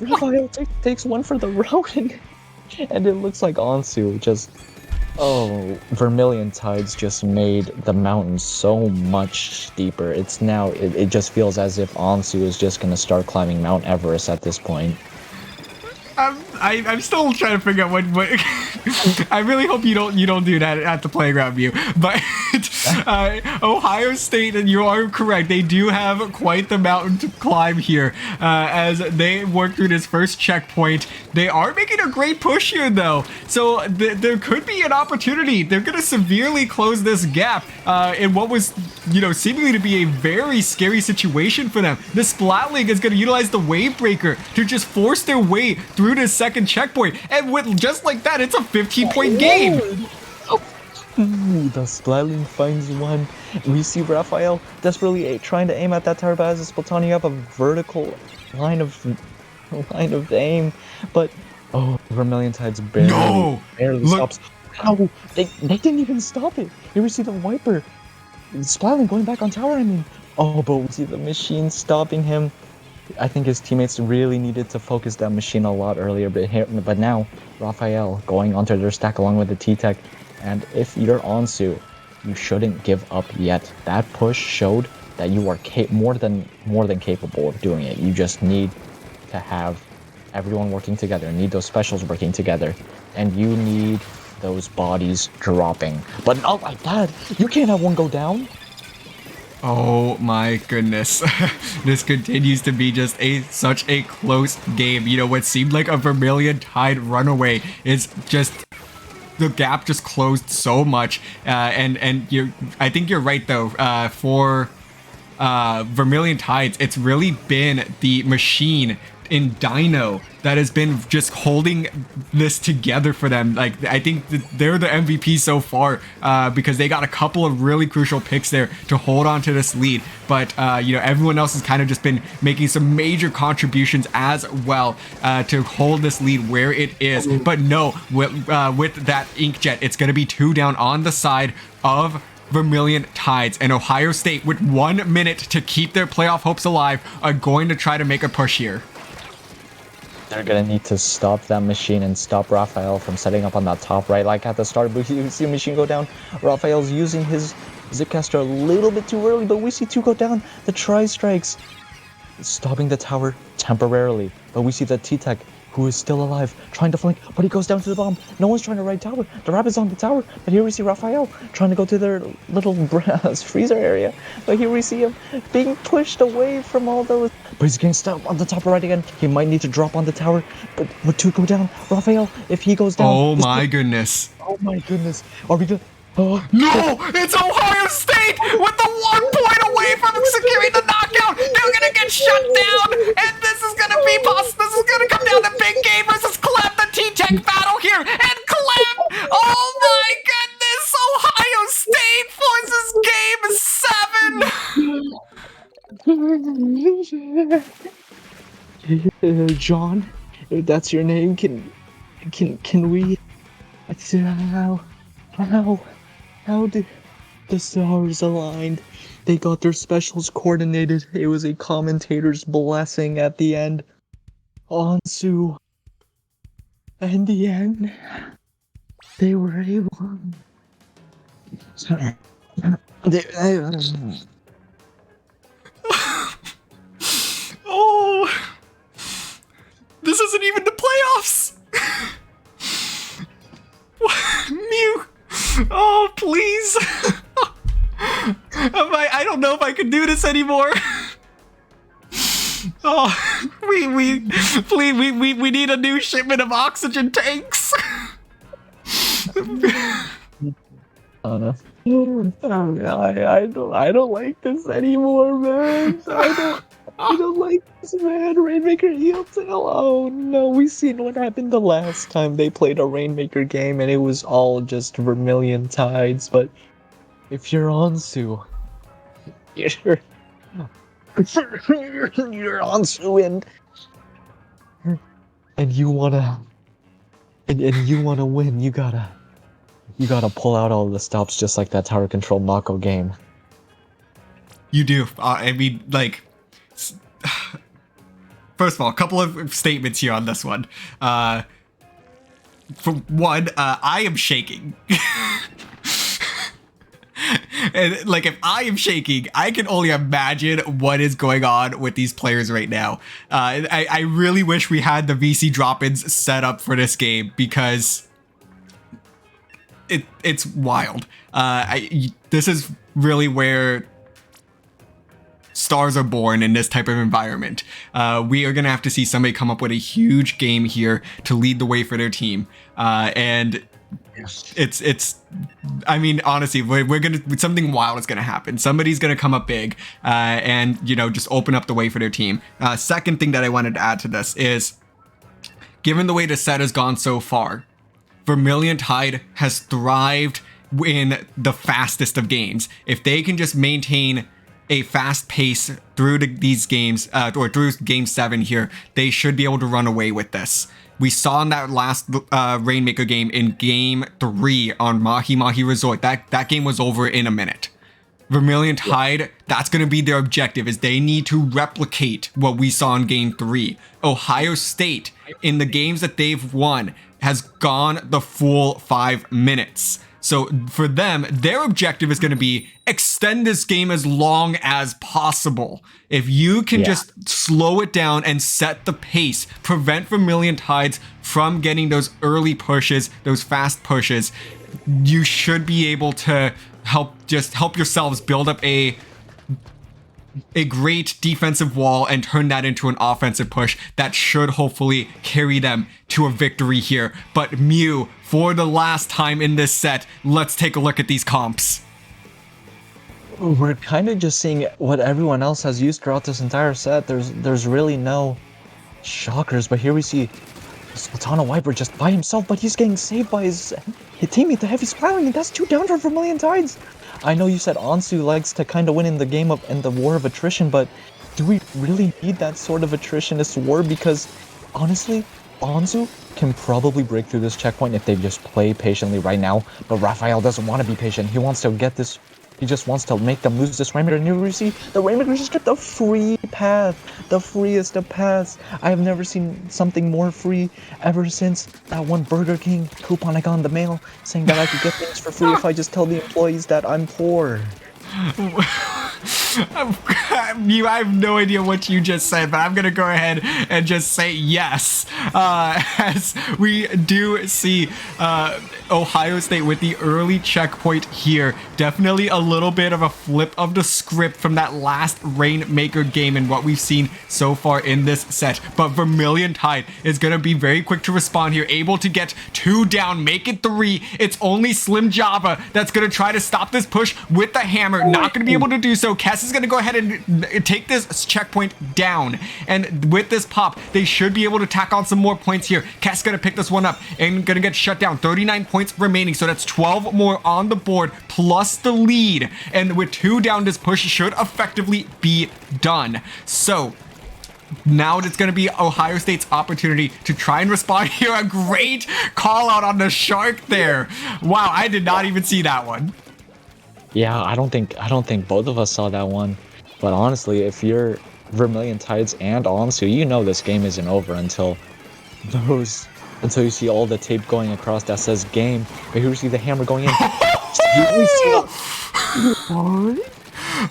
[SPEAKER 2] Raphael takes one for the road, and it looks like OnSU just... Oh, Vermillion Tides just made the mountain so much steeper. It's now... It just feels as if OnSU is just going to start climbing Mount Everest at this point.
[SPEAKER 1] I'm still trying to figure out what I really hope you don't do that at the playground view. But Ohio State, and you are correct, they do have quite the mountain to climb here as they work through this first checkpoint. They are making a great push here, though, so there could be an opportunity. They're going to severely close this gap in what was seemingly to be a very scary situation for them. The Splatling is going to utilize the Wave Breaker to just force their way through this second checkpoint, and with just like that, it's a 15-point game.
[SPEAKER 2] Ooh, the Splatling finds one. We see Raphael desperately trying to aim at that tower, but as a Splatani, you have a vertical line of aim. But Vermillion Tides barely stops. Ow! They didn't even stop it. Here we see the Wiper, Splatling going back on tower. But we see the Machine stopping him. I think his teammates really needed to focus that Machine a lot earlier, but now Raphael going onto their stack along with the T-Tech. And if you're OnSU, you shouldn't give up yet. That push showed that you are more than capable of doing it. You just need to have everyone working together. You need those specials working together, and you need those bodies dropping. But not like that. You can't have one go down.
[SPEAKER 1] Oh my goodness. This continues to be just such a close game. What seemed like a Vermillion Tide runaway is just... The gap just closed so much. I think you're right, though. For Vermillion Tides, it's really been the Machine in Dino that has been just holding this together for them. Like, I think that they're the MVP so far because they got a couple of really crucial picks there to hold on to this lead. But, everyone else has kind of just been making some major contributions as well to hold this lead where it is. But no, with that Inkjet, it's going to be 2 down on the side of Vermillion Tides, and Ohio State, with 1 minute to keep their playoff hopes alive, are going to try to make a push here.
[SPEAKER 2] They're gonna need to stop that machine and stop Raphael from setting up on that top right. Like at the start, but you see the machine go down. Raphael's using his Zipcaster a little bit too early, but we see 2 go down. The tri-strikes stopping the tower temporarily, but we see the T-Tech, who is still alive, trying to flank, but he goes down to the bomb. No one's trying to ride tower. The Rapid's on the tower, but here we see Raphael trying to go to their little freezer area. But here we see him being pushed away from all those. But he's getting stuck on the top right again. He might need to drop on the tower, but would 2 go down? Raphael, if he goes down.
[SPEAKER 1] Oh my goodness.
[SPEAKER 2] Oh my goodness. Are we good? Oh.
[SPEAKER 1] No! It's Ohio State with the 1 point away from securing the knockout! They're gonna get shut down! And this is gonna be possible. This is gonna come down to Big Game versus Clem, the T-Tech battle here! And Clem! Oh my goodness! Ohio State forces Game 7!
[SPEAKER 2] John, if that's your name, can we? How did the stars aligned? They got their specials coordinated. It was a commentator's blessing at the end. OnSU. In the end, they were able.
[SPEAKER 1] Oh, this isn't even the playoffs. Mew. Oh, please. I don't know if I can do this anymore. Oh, we need a new shipment of oxygen tanks.
[SPEAKER 2] I don't like this anymore, man. I don't like this, man. Rainmaker Eeltail. Oh no, we seen what happened the last time they played a Rainmaker game, and it was all just Vermillion Tides. But if you're OnSU, you're OnSU, and you wanna win, you gotta pull out all the stops, just like that tower control Mako game.
[SPEAKER 1] You do. I mean, like, first of all, a couple of statements here on this one. For one, I am shaking. And like, if I am shaking, I can only imagine what is going on with these players right now. I really wish we had the VC drop-ins set up for this game, because it's wild. This is really where stars are born, in this type of environment. We are gonna have to see somebody come up with a huge game here to lead the way for their team. And it's I mean, honestly, we're gonna, something wild is gonna happen. Somebody's gonna come up big and just open up the way for their team. Second thing that I wanted to add to this is, given the way the set has gone so far, Vermillion Tide has thrived in the fastest of games. If they can just maintain a fast pace through these games, or through Game 7 here, they should be able to run away with this. We saw in that last Rainmaker game in Game 3 on Mahi Mahi Resort, that game was over in a minute. Vermillion Tide, that's going to be their objective, is they need to replicate what we saw in Game 3. Ohio State, in the games that they've won, has gone the full 5 minutes. So for them, their objective is going to be extend this game as long as possible. If you can just slow it down and set the pace, prevent Vermillion Tides from getting those early pushes, those fast pushes, you should be able to help yourselves build up a great defensive wall and turn that into an offensive push that should hopefully carry them to a victory here. But Mew, for the last time in this set, let's take a look at these comps.
[SPEAKER 2] We're kind of just seeing what everyone else has used throughout this entire set. There's really no Shockers, but here we see Sultana Viper just by himself, but he's getting saved by his teammate, the Heavy Spiraling, and that's 2 down for Vermillion Tides. I know you said OnSU likes to kind of win in the game of in the war of attrition, but do we really need that sort of attritionist war? Because honestly, OnSU can probably break through this checkpoint if they just play patiently right now, but Raphael doesn't want to be patient. He wants to get this. He just wants to make them lose this Rainmaker. And you see, the Rainmaker just got the free path, the freest of paths. I have never seen something more free ever since that one Burger King coupon I got in the mail saying that I could get things for free if I just tell the employees that I'm poor.
[SPEAKER 1] I have no idea what you just said, but I'm gonna go ahead and just say yes. As we do see Ohio State with the early checkpoint here. Definitely a little bit of a flip of the script from that last Rainmaker game and what we've seen so far in this set. But Vermillion Tide is gonna be very quick to respond here, able to get 2 down, make it 3. It's only Slim Java that's gonna try to stop this push with the hammer. Not gonna be able to do so. Kess is gonna go ahead and take this checkpoint down, and with this pop they should be able to tack on some more points here. Kess gonna pick this one up and gonna get shut down. 39 points remaining, so that's 12 more on the board plus the lead, and with 2 down this push should effectively be done. So now it's going to be Ohio State's opportunity to try and respond here. A great call out on the shark there. Wow, I did not even see that one.
[SPEAKER 2] Yeah, I don't think both of us saw that one. But honestly, if you're Vermillion Tides and OnSU, you know this game isn't over until you see all the tape going across that says game. But here we see the hammer going in. You see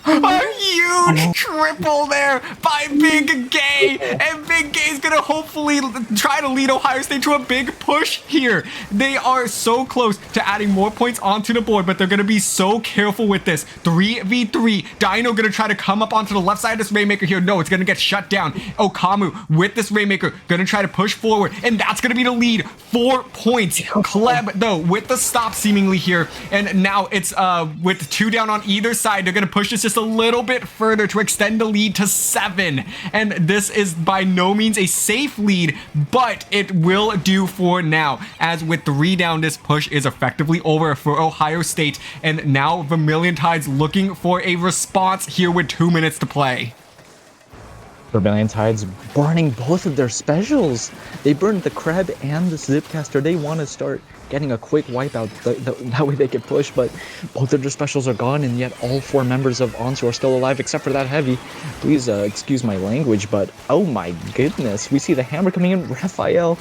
[SPEAKER 1] A huge triple there by Big Gay, and Big Gay's gonna hopefully try to lead Ohio State to a big push here. They are so close to adding more points onto the board, but they're gonna be so careful with this. 3v3. Dino gonna try to come up onto the left side of this Rainmaker here. No, it's gonna get shut down. Okamu with this Rainmaker gonna try to push forward, and that's gonna be the lead. 4 points. Kleb though with the stop seemingly here, and now it's with 2 down on either side. They're gonna push this just a little bit further to extend the lead to 7, and this is by no means a safe lead, but it will do for now, as with 3 down this push is effectively over for Ohio State, and now Vermillion Tides looking for a response here with 2 minutes to play.
[SPEAKER 2] Vermillion Tides burning both of their specials. They burned the Crab and the Zipcaster. They want to start getting a quick wipeout. That way they can push, but both of their specials are gone, and yet all 4 members of OnSU are still alive, except for that Heavy. Please excuse my language, but oh my goodness. We see the hammer coming in. Raphael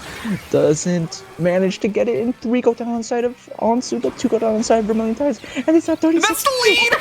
[SPEAKER 2] doesn't manage to get it, and 3 go down on the side of OnSU, but 2 go down on the side of Vermillion Tides, and it's at 36.
[SPEAKER 1] That's the lead!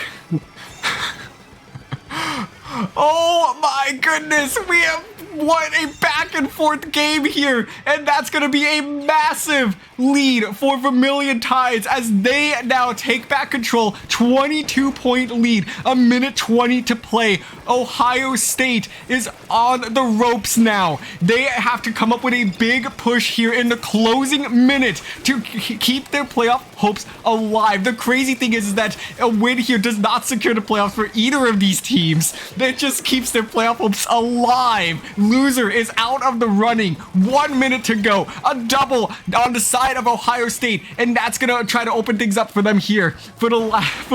[SPEAKER 1] Oh my goodness, we have what a back and forth game here, and that's gonna be a massive lead for Vermillion Tides as they now take back control. 22-point lead, a minute 20 to play. Ohio State is on the ropes now. They have to come up with a big push here in the closing minute to keep their playoff hopes alive. The crazy thing is that a win here does not secure the playoffs for either of these teams. It just keeps their playoff hopes alive. Loser is out of the running. 1 minute to go. A double on the side of Ohio State, and that's gonna try to open things up for them here for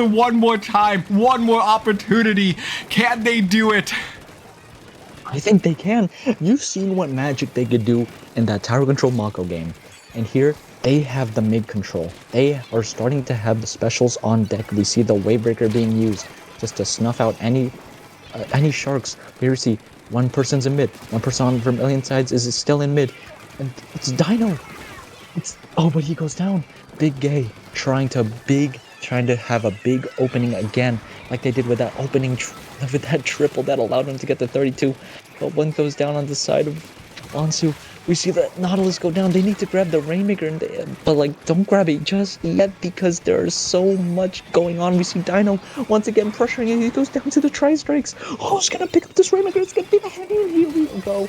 [SPEAKER 1] one more time, one more opportunity. Can they do it?
[SPEAKER 2] I think they can. You've seen what magic they could do in that Tower Control Mako game, and here they have the mid control. They are starting to have the specials on deck. We see the Wavebreaker being used just to snuff out any sharks. Here we see one person's in mid, one person on Vermillion Tides is still in mid, and it's Dino. But he goes down. Big Gay trying to have a big opening again, like they did with that opening with that triple that allowed him to get the 32. But one goes down on the side of OnSU. We see the Nautilus go down. They need to grab the Rainmaker, but don't grab it just yet because there's so much going on. We see Dino once again pressuring it. He goes down to the Tri-Strikes. Oh, he's gonna pick up this Rainmaker. It's gonna be the Heavy, and here we go.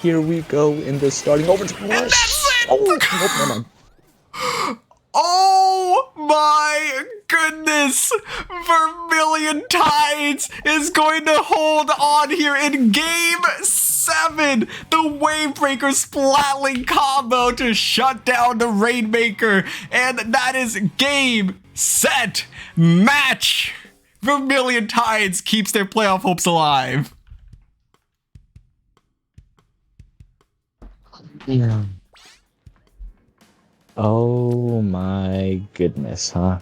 [SPEAKER 2] Here we go in the starting overtime.
[SPEAKER 1] And that's it!
[SPEAKER 2] Oh, never mind.
[SPEAKER 1] Oh my goodness! Vermillion Tides is going to hold on here in Game 7. The Wavebreaker Splatling combo to shut down the Rainmaker. And that is game, set, match. Vermillion Tides keeps their playoff hopes alive.
[SPEAKER 2] Yeah. Oh my goodness, huh?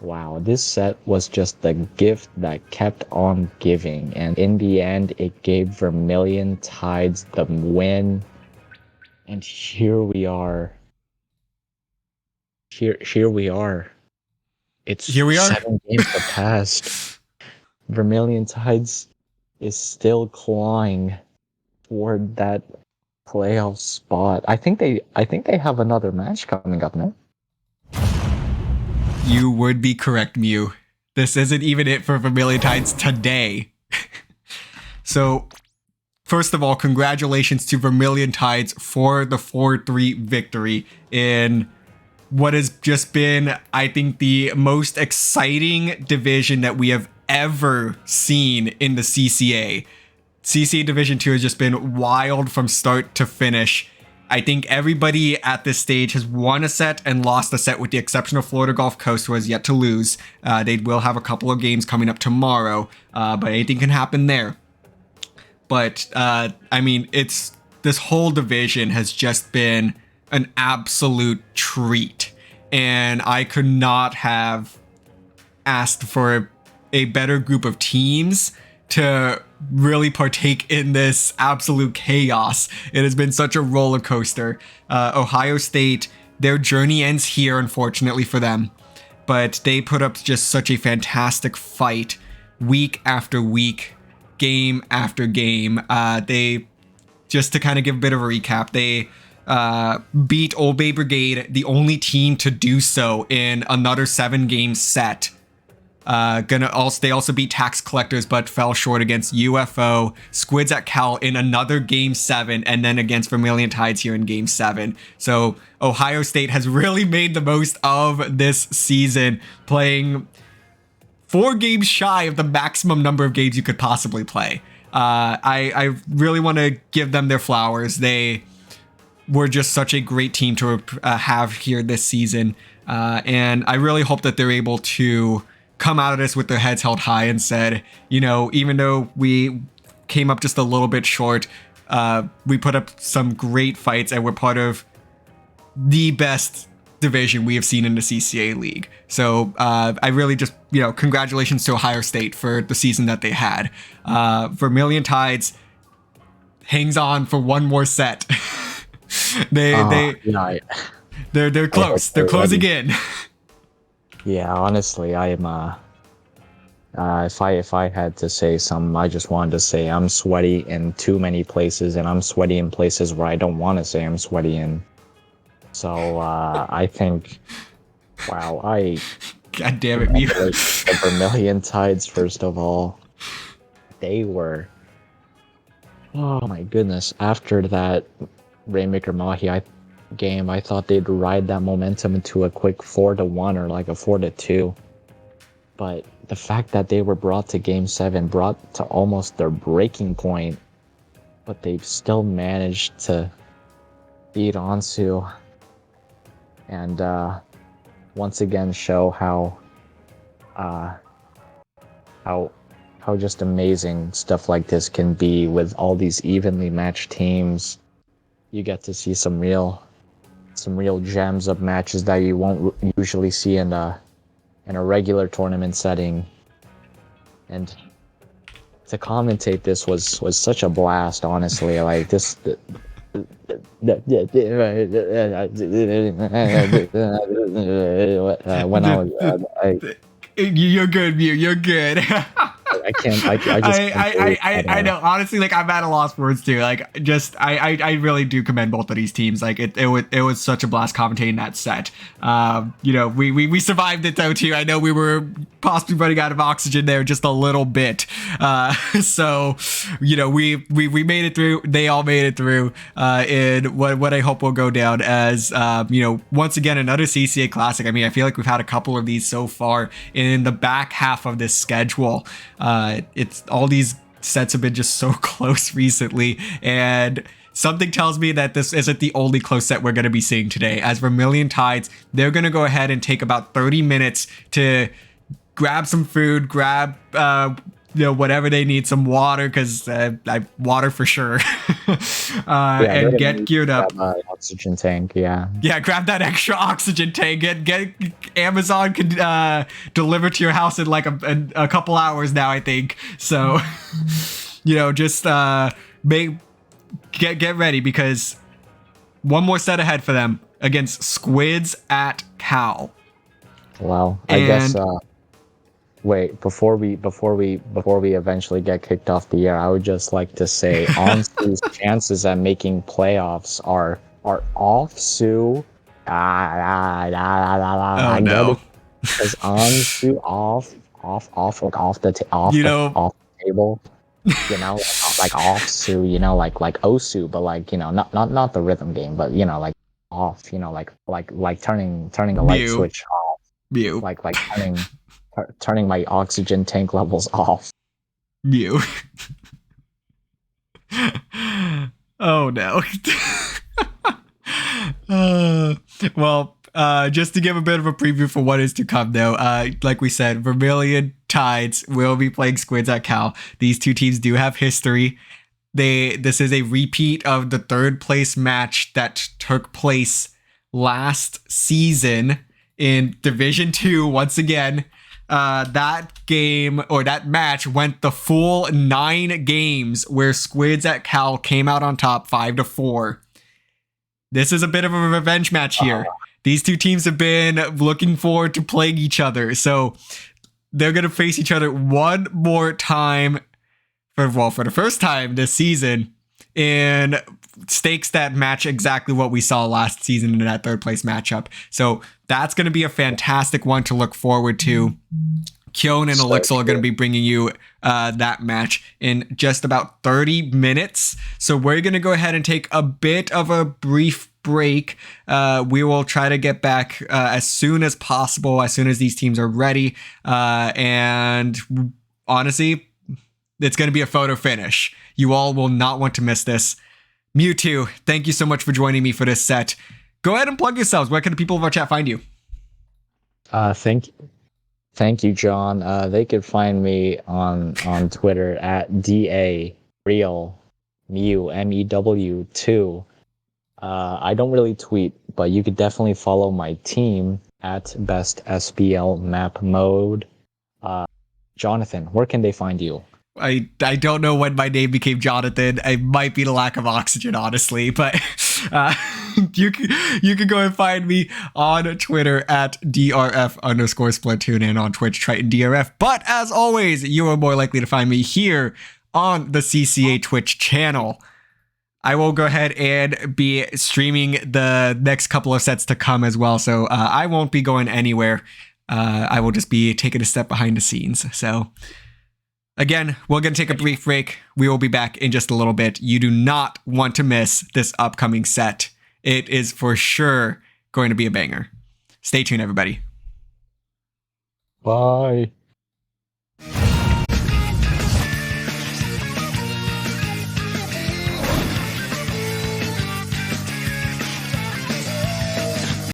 [SPEAKER 2] Wow, this set was just the gift that kept on giving, and in the end, it gave Vermillion Tides the win. And here we are. Here we are.
[SPEAKER 1] Here we are.
[SPEAKER 2] 7 games have passed. Vermillion Tides is still clawing toward that playoff spot. I think they have another match coming up now.
[SPEAKER 1] You would be correct, Mew. This isn't even it for Vermillion Tides today. So, first of all, congratulations to Vermillion Tides for the 4-3 victory in what has just been, I think, the most exciting division that we have ever seen in the CCA. CCA Division 2 has just been wild from start to finish. I think everybody at this stage has won a set and lost a set, with the exception of Florida Gulf Coast, who has yet to lose. They will have a couple of games coming up tomorrow, but anything can happen there. But, I mean, this whole division has just been an absolute treat. And I could not have asked for a better group of teams to really partake in this absolute chaos. It has been such a roller coaster. Ohio State, their journey ends here, unfortunately for them, but they put up just such a fantastic fight week after week, game after game. They, just to kind of give a bit of a recap, they beat Old Bay Brigade, the only team to do so in another 7-game set. They also beat Tax Collectors, but fell short against UFO, Squids at Cal in another Game 7, and then against Vermillion Tides here in Game 7. So Ohio State has really made the most of this season, playing 4 games shy of the maximum number of games you could possibly play. I really want to give them their flowers. They were just such a great team to have here this season, and I really hope that they're able to come out of this with their heads held high and said, you know, even though we came up just a little bit short, we put up some great fights and we're part of the best division we have seen in the CCA league. So I really just, you know, congratulations to Ohio State for the season that they had. Vermillion Tides hangs on for one more set. They're close. They're closing in.
[SPEAKER 2] Yeah, honestly, I am. If I had to say something, I just wanted to say I'm sweaty in too many places, and I'm sweaty in places where I don't want to say I'm sweaty in. So I think, wow,
[SPEAKER 1] God damn it, Mew.
[SPEAKER 2] The Vermillion Tides, first of all, they were. Oh my goodness! After that Rainmaker Mahi game, I thought they'd ride that momentum into a quick 4-1 or like a 4-2. But the fact that they were brought to Game 7, brought to almost their breaking point, but they've still managed to beat OnSU and once again show how just amazing stuff like this can be with all these evenly matched teams. You get to see some real gems of matches that you won't usually see in a regular tournament setting. And to commentate this was such a blast, honestly. Like this when I was
[SPEAKER 1] you're good, Mew, you're good.
[SPEAKER 2] I can't. I just can't believe that.
[SPEAKER 1] I know. Honestly, like I'm at a loss for words too. Like, just I really do commend both of these teams. Like it was such a blast commentating that set. You know, we survived it though too. I know we were possibly running out of oxygen there just a little bit. So you know, we made it through. They all made it through. In what I hope will go down as you know, once again another CCA Classic. I mean, I feel like we've had a couple of these so far in the back half of this schedule. It's all these sets have been just so close recently, and something tells me that this isn't the only close set we're going to be seeing today. As Vermillion Tides, they're going to go ahead and take about 30 minutes to grab some food, grab you know, whatever they need, some water, because water for sure, and get geared up.
[SPEAKER 2] Oxygen tank, yeah.
[SPEAKER 1] Yeah, grab that extra oxygen tank. Get Amazon can deliver to your house in like a couple hours now, I think. So, you know, just get ready, because one more set ahead for them against Squids at Cal.
[SPEAKER 2] Well, I guess. Wait, before we eventually get kicked off the air, I would just like to say OnSU's chances at making playoffs are OnSU.
[SPEAKER 1] Oh no!
[SPEAKER 2] Because OnSU off the table. You know, like OnSU. You know, like OSU, but like, you know, not the rhythm game, but you know, like off. You know, like turning a light switch off.
[SPEAKER 1] Mew.
[SPEAKER 2] Like turning my oxygen tank levels off.
[SPEAKER 1] Mew. Oh no. Well, just to give a bit of a preview for what is to come though, like we said, Vermillion Tides will be playing Squids at Cal. These two teams do have history. This is a repeat of the third place match that took place last season in Division 2 once again. That game, or that match, went the full 9 games, where Squids at Cal came out on top 5-4. This is a bit of a revenge match here. These two teams have been looking forward to playing each other, so they're going to face each other one more time for the first time this season, in stakes that match exactly what we saw last season in that third place matchup. So that's going to be a fantastic one to look forward to. Kyon and Elixir are going to be bringing you that match in just about 30 minutes. So we're going to go ahead and take a bit of a brief break. We will try to get back as soon as possible, as soon as these teams are ready. And honestly, it's going to be a photo finish. You all will not want to miss this. Mewtwo, thank you so much for joining me for this set. Go ahead and plug yourselves. Where can the people of our chat find you?
[SPEAKER 2] Thank you, John. They could find me on Twitter at DARealMew, MEW2. I don't really tweet, but you could definitely follow my team at Best SPL Map Mode. Jonathan, where can they find you?
[SPEAKER 1] I don't know when my name became Jonathan. It might be the lack of oxygen, honestly, but you can go and find me on Twitter at DRF_Splatoon and on Twitch TritonDRF. But as always, you are more likely to find me here on the CCA Twitch channel. I will go ahead and be streaming the next couple of sets to come as well, so I won't be going anywhere. I will just be taking a step behind the scenes. So again, we're going to take a brief break. We will be back in just a little bit. You do not want to miss this upcoming set. It is for sure going to be a banger. Stay tuned, everybody.
[SPEAKER 2] Bye.